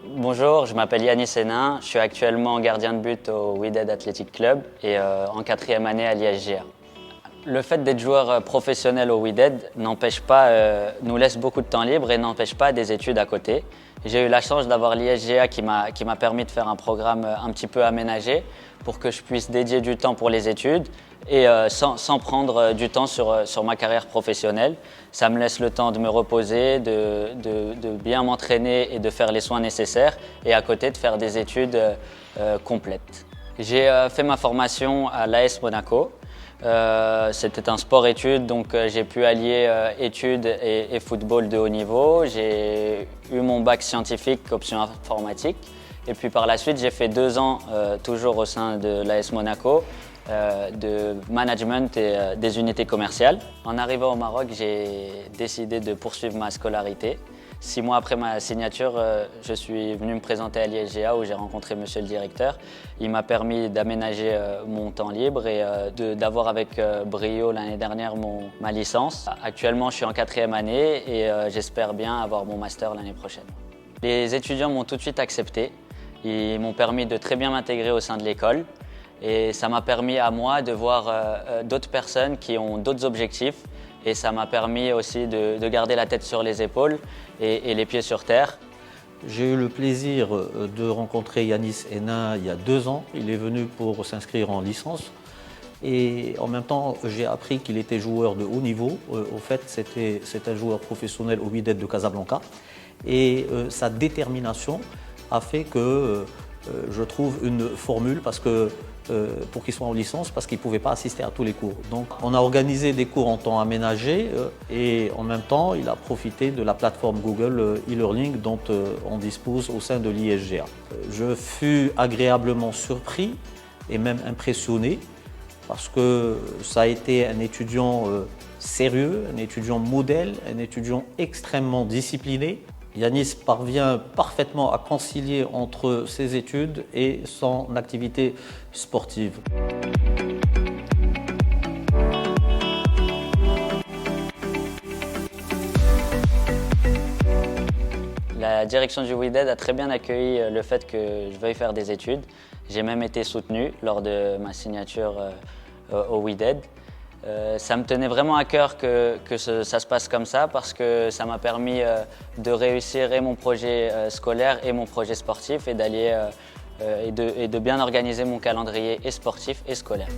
Bonjour, je m'appelle Yanis Hénin, je suis actuellement gardien de but au Wydad Athletic Club et en 4e année à l'ISGA. Le fait d'être joueur professionnel au Wydad nous laisse beaucoup de temps libre et n'empêche pas des études à côté. J'ai eu la chance d'avoir l'ISGA qui m'a permis de faire un programme un petit peu aménagé pour que je puisse dédier du temps pour les études et sans prendre du temps sur ma carrière professionnelle. Ça me laisse le temps de me reposer, de bien m'entraîner et de faire les soins nécessaires et à côté de faire des études complètes. J'ai fait ma formation à l'AS Monaco. C'était un sport-études, donc j'ai pu allier études et football de haut niveau. J'ai eu mon bac scientifique, option informatique. Et puis par la suite, j'ai fait 2 ans, toujours au sein de l'AS Monaco, de management et des unités commerciales. En arrivant au Maroc, j'ai décidé de poursuivre ma scolarité. 6 mois après ma signature, je suis venu me présenter à l'ISGA où j'ai rencontré monsieur le directeur. Il m'a permis d'aménager mon temps libre et d'avoir avec brio l'année dernière ma licence. Actuellement, je suis en 4e année et j'espère bien avoir mon master l'année prochaine. Les étudiants m'ont tout de suite accepté. Ils m'ont permis de très bien m'intégrer au sein de l'école. Et ça m'a permis à moi de voir d'autres personnes qui ont d'autres objectifs. Et ça m'a permis aussi de garder la tête sur les épaules et les pieds sur terre. J'ai eu le plaisir de rencontrer Yanis Hénin il y a 2 ans. Il est venu pour s'inscrire en licence. Et en même temps, j'ai appris qu'il était joueur de haut niveau. Au fait, c'est un joueur professionnel au Wydad de Casablanca. Et sa détermination a fait que je trouve une formule pour qu'il soit en licence parce qu'il ne pouvait pas assister à tous les cours. Donc on a organisé des cours en temps aménagé et en même temps il a profité de la plateforme Google e-learning dont on dispose au sein de l'ISGA. Je fus agréablement surpris et même impressionné parce que ça a été un étudiant sérieux, un étudiant modèle, un étudiant extrêmement discipliné. Yanis parvient parfaitement à concilier entre ses études et son activité sportive. La direction du Wydad a très bien accueilli le fait que je veuille faire des études. J'ai même été soutenu lors de ma signature au Wydad. Ça me tenait vraiment à cœur que ça se passe comme ça parce que ça m'a permis de réussir et mon projet scolaire et mon projet sportif et d'allier et de bien organiser mon calendrier et sportif et scolaire.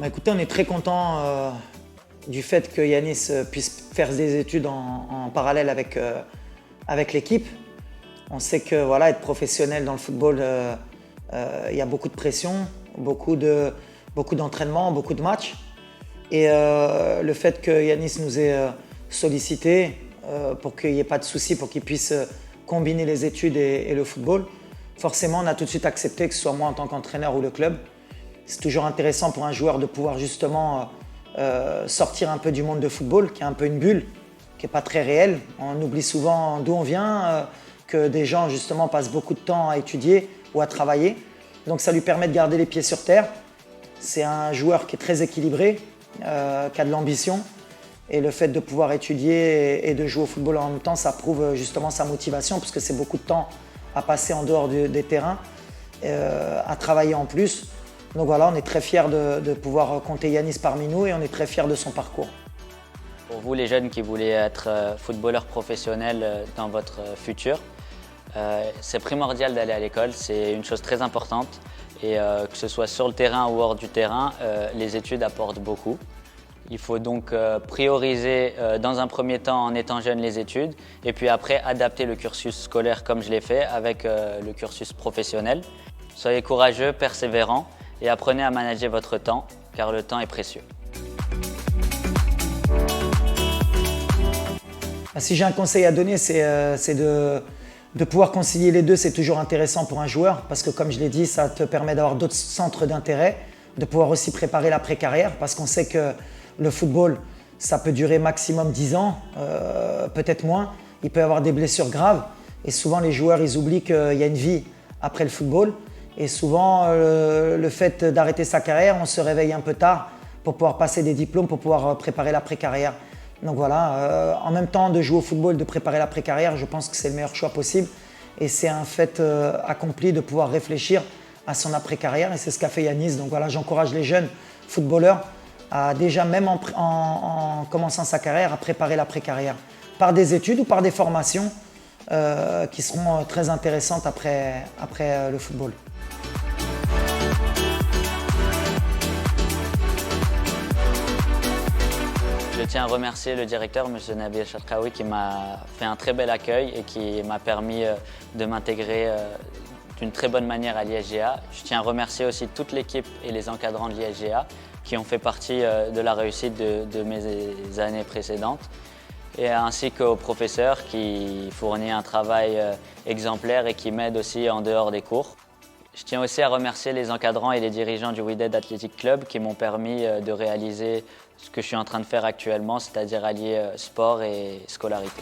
Écoutez, on est très content du fait que Yanis puisse faire des études en parallèle avec l'équipe. On sait que voilà, être professionnel dans le football, il y a beaucoup de pression, beaucoup d'entraînement, beaucoup de matchs. Et le fait que Yanis nous ait sollicité pour qu'il n'y ait pas de soucis, pour qu'il puisse combiner les études et le football, forcément on a tout de suite accepté, que ce soit moi en tant qu'entraîneur ou le club. C'est toujours intéressant pour un joueur de pouvoir justement sortir un peu du monde de football, qui est un peu une bulle, qui n'est pas très réelle. On oublie souvent d'où on vient, que des gens justement passent beaucoup de temps à étudier ou à travailler. Donc ça lui permet de garder les pieds sur terre. C'est un joueur qui est très équilibré, qui a de l'ambition. Et le fait de pouvoir étudier et de jouer au football en même temps, ça prouve justement sa motivation, parce que c'est beaucoup de temps à passer en dehors des terrains, à travailler en plus. Donc voilà, on est très fiers de pouvoir compter Yanis parmi nous et on est très fiers de son parcours. Pour vous les jeunes qui voulaient être footballeurs professionnels dans votre futur, c'est primordial d'aller à l'école, c'est une chose très importante et que ce soit sur le terrain ou hors du terrain, les études apportent beaucoup. Il faut donc prioriser dans un premier temps en étant jeune les études et puis après adapter le cursus scolaire comme je l'ai fait avec le cursus professionnel. Soyez courageux, persévérants et apprenez à manager votre temps car le temps est précieux. Si j'ai un conseil à donner, c'est de pouvoir concilier les deux. C'est toujours intéressant pour un joueur parce que, comme je l'ai dit, ça te permet d'avoir d'autres centres d'intérêt, de pouvoir aussi préparer l'après-carrière parce qu'on sait que le football, ça peut durer maximum 10 ans, peut-être moins. Il peut y avoir des blessures graves et souvent les joueurs, ils oublient qu'il y a une vie après le football. Et souvent, le fait d'arrêter sa carrière, on se réveille un peu tard pour pouvoir passer des diplômes, pour pouvoir préparer l'après-carrière. Donc voilà, en même temps de jouer au football, de préparer l'après-carrière, je pense que c'est le meilleur choix possible. Et c'est un fait accompli de pouvoir réfléchir à son après-carrière. Et c'est ce qu'a fait Yanis. Donc voilà, j'encourage les jeunes footballeurs à déjà, même en commençant sa carrière, à préparer l'après-carrière. Par des études ou par des formations qui seront très intéressantes après le football. Je tiens à remercier le directeur, M. Nabil Cherkaoui, qui m'a fait un très bel accueil et qui m'a permis de m'intégrer d'une très bonne manière à l'ISGA. Je tiens à remercier aussi toute l'équipe et les encadrants de l'ISGA qui ont fait partie de la réussite de mes années précédentes, et ainsi qu'aux professeurs qui fournissent un travail exemplaire et qui m'aident aussi en dehors des cours. Je tiens aussi à remercier les encadrants et les dirigeants du Wydad Athletic Club qui m'ont permis de réaliser ce que je suis en train de faire actuellement, c'est-à-dire allier sport et scolarité.